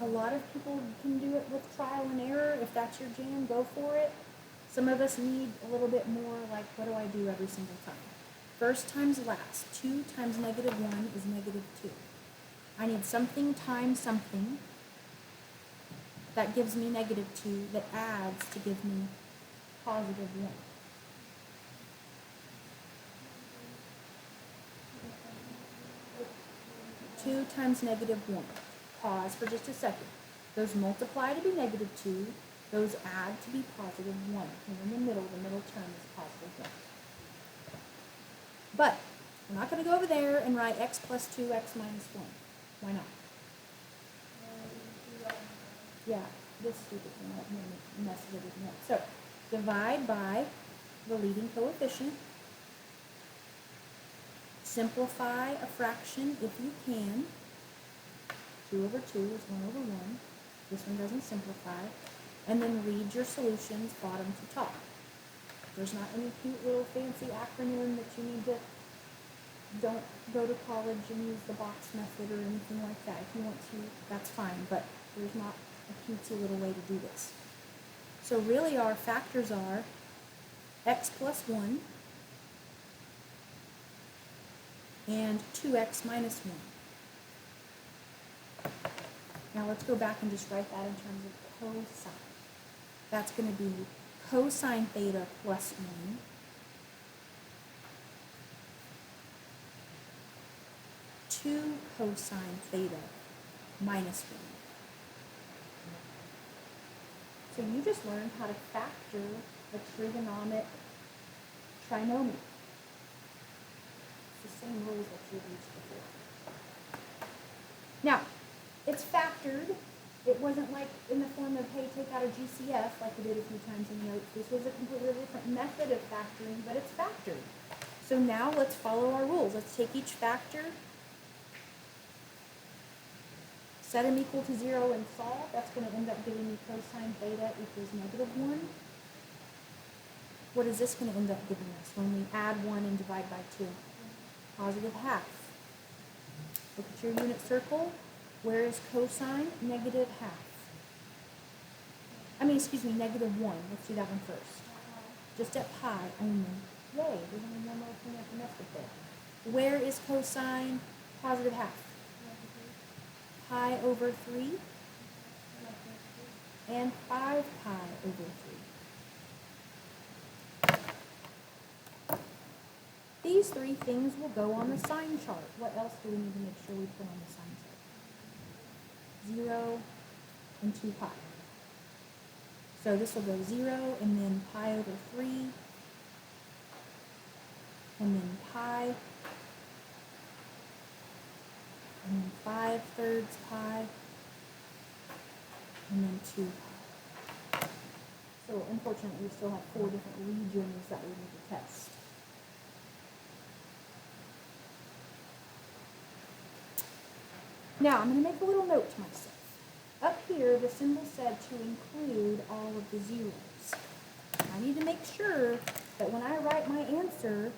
A lot of people can do it with trial and error. If that's your jam, go for it. Some of us need a little bit more, like, what do I do every single time? First times last. 2 times negative 1 is negative 2. I need something times something that gives me negative 2 that adds to give me positive 1. Two times negative 1. Pause for just a second. Those multiply to be negative 2. Those add to be positive 1. And in the middle term is positive 1. But we're not going to go over there and write x plus 2x minus 1. Why not? Yeah, this stupid thing messes everything up. So divide by the leading coefficient. Simplify a fraction if you can. 2 over 2 is 1 over 1. This one doesn't simplify. And then read your solutions bottom to top. There's not any cute little fancy acronym that you need to, don't go to college and use the box method or anything like that. If you want to, that's fine, but there's not a cutesy little way to do this. So really our factors are x plus 1 and 2x minus 1. Now let's go back and just write that in terms of cosine. That's going to be cosine theta plus 1 2 cosine theta minus 1. So you just learned how to factor a trigonomic trinomial. It's the same rules that you've used before. Now, it's factored. It wasn't like in the form of, hey, take out a GCF like we did a few times in the notes. This was a completely different method of factoring, but it's factored. So now let's follow our rules. Let's take each factor, set them equal to 0 and solve. That's going to end up giving me cosine theta equals -1. What is this going to end up giving us when we add 1 and divide by 2? Positive half. Look at your unit circle. Where is cosine? -1/2. -1. Let's do that one first. Just at pi only. Yay, there's only one more thing I have to mess with there. Where is cosine? Positive half. Pi over 3 and 5 pi over 3. These three things will go on the sign chart. What else do we need to make sure we put on the sign chart? 0 and 2 pi. So this will go 0 and then pi over 3 and then pi and then 5/3 pi and then 2 pi. So unfortunately we still have 4 different regions that we need to test. Now, I'm going to make a little note to myself. Up here, the symbol said to include all of the zeros. I need to make sure that when I write my answer,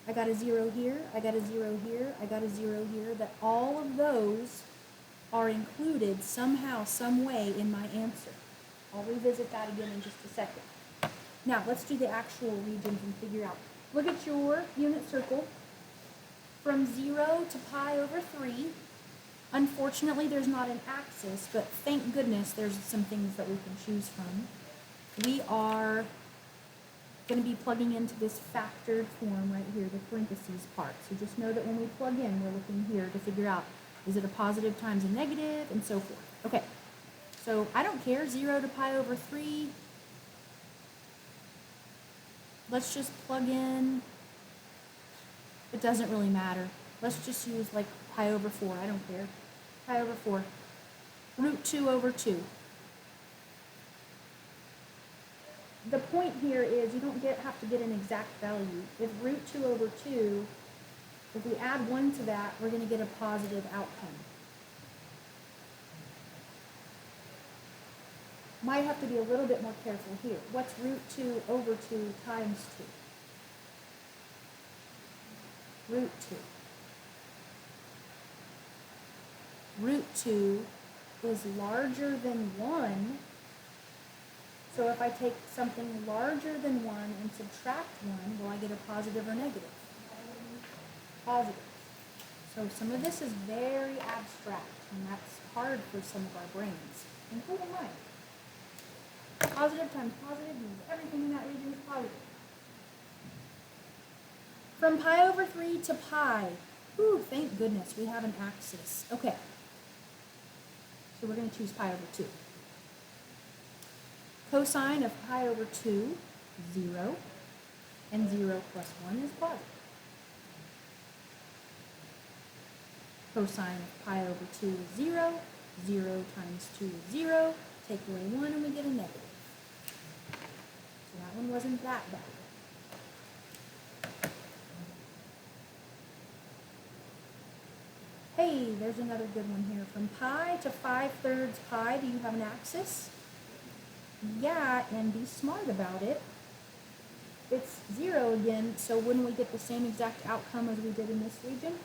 I got a 0 here, I got a 0 here, I got a 0 here, that all of those are included somehow, some way in my answer. I'll revisit that again in just a second. Now, let's do the actual regions and figure out. Look at your unit circle. From 0 to pi over 3, unfortunately there's not an axis, but thank goodness there's some things that we can choose from. We are going to be plugging into this factored form right here, the parentheses part. So just know that when we plug in, we're looking here to figure out, is it a positive times a negative, and so forth. Okay, so I don't care, 0 to pi over 3. Let's just plug in. It doesn't really matter. Let's just use like pi over 4. I don't care. Pi over 4. Root 2 over 2. The point here is you don't have to get an exact value. If root 2 over 2, if we add 1 to that, we're going to get a positive outcome. Might have to be a little bit more careful here. What's root 2 over 2 times 2? Root 2. Root 2 is larger than 1. So if I take something larger than 1 and subtract 1, will I get a positive or negative? Positive. So some of this is very abstract, and that's hard for some of our brains, including mine. Positive times positive means everything in that region is positive. From pi over 3 to pi. Ooh, thank goodness, we have an axis. Okay. So we're going to choose pi over 2. Cosine of pi over 2, 0. And 0 plus 1 is positive. Cosine of pi over 2 is 0. 0 times 2 is 0. Take away 1 and we get a negative. So that one wasn't that bad. Hey, there's another good one here. From pi to 5/3 pi, do you have an axis? Yeah, and be smart about it. It's 0 again, so wouldn't we get the same exact outcome as we did in this region?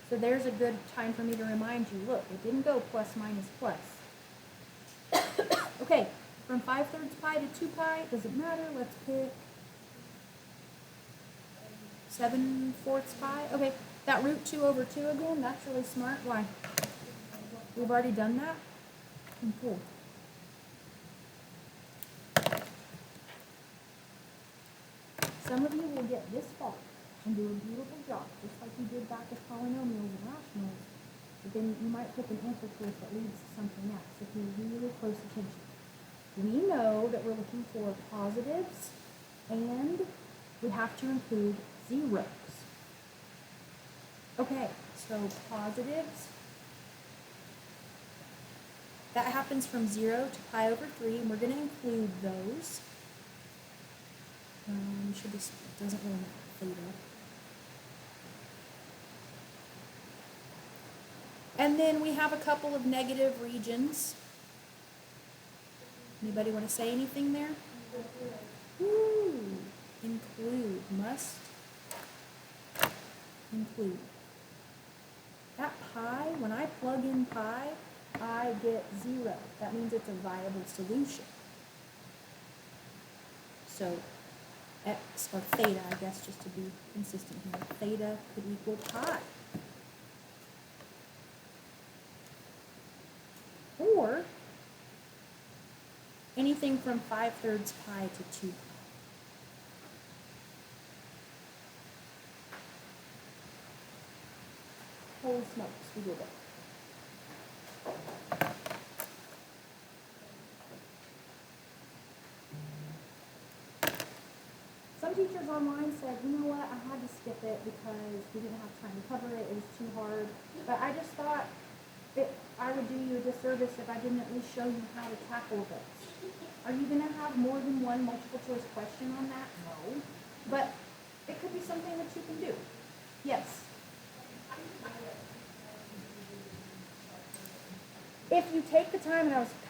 So there's a good time for me to remind you, look, it didn't go plus, minus, plus. Okay, from 5/3 pi to 2 pi, doesn't matter, let's pick 7/4 pi. Okay, that root 2 over 2 again, that's really smart. Why? We've already done that? Cool. Some of you will get this far. and do a beautiful job, just like you did back with polynomials and rationals. But then you might pick an answer choice that leads to something else if you're really close attention. We know that we're looking for positives and we have to include zeros. Okay, so positives, that happens from 0 to pi over 3, and we're going to include those. Should this, it doesn't really matter, theta. And then we have a couple of negative regions. Anybody want to say anything there? Ooh, include, must include. That pi, when I plug in pi, I get 0. That means it's a viable solution. So x, or theta, I guess, just to be consistent here, theta could equal pi. Or anything from 5/3 pi to 2 pi. Holy smokes, we did it. Some teachers online said, you know what, I had to skip it because we didn't have time to cover it, it was too hard. But I just thought I would do you a disservice if I didn't at least show you how to tackle this. Are you going to have more than one multiple choice question on that? No. But it could be something that you can do. Yes. If you take the time, and I was kind of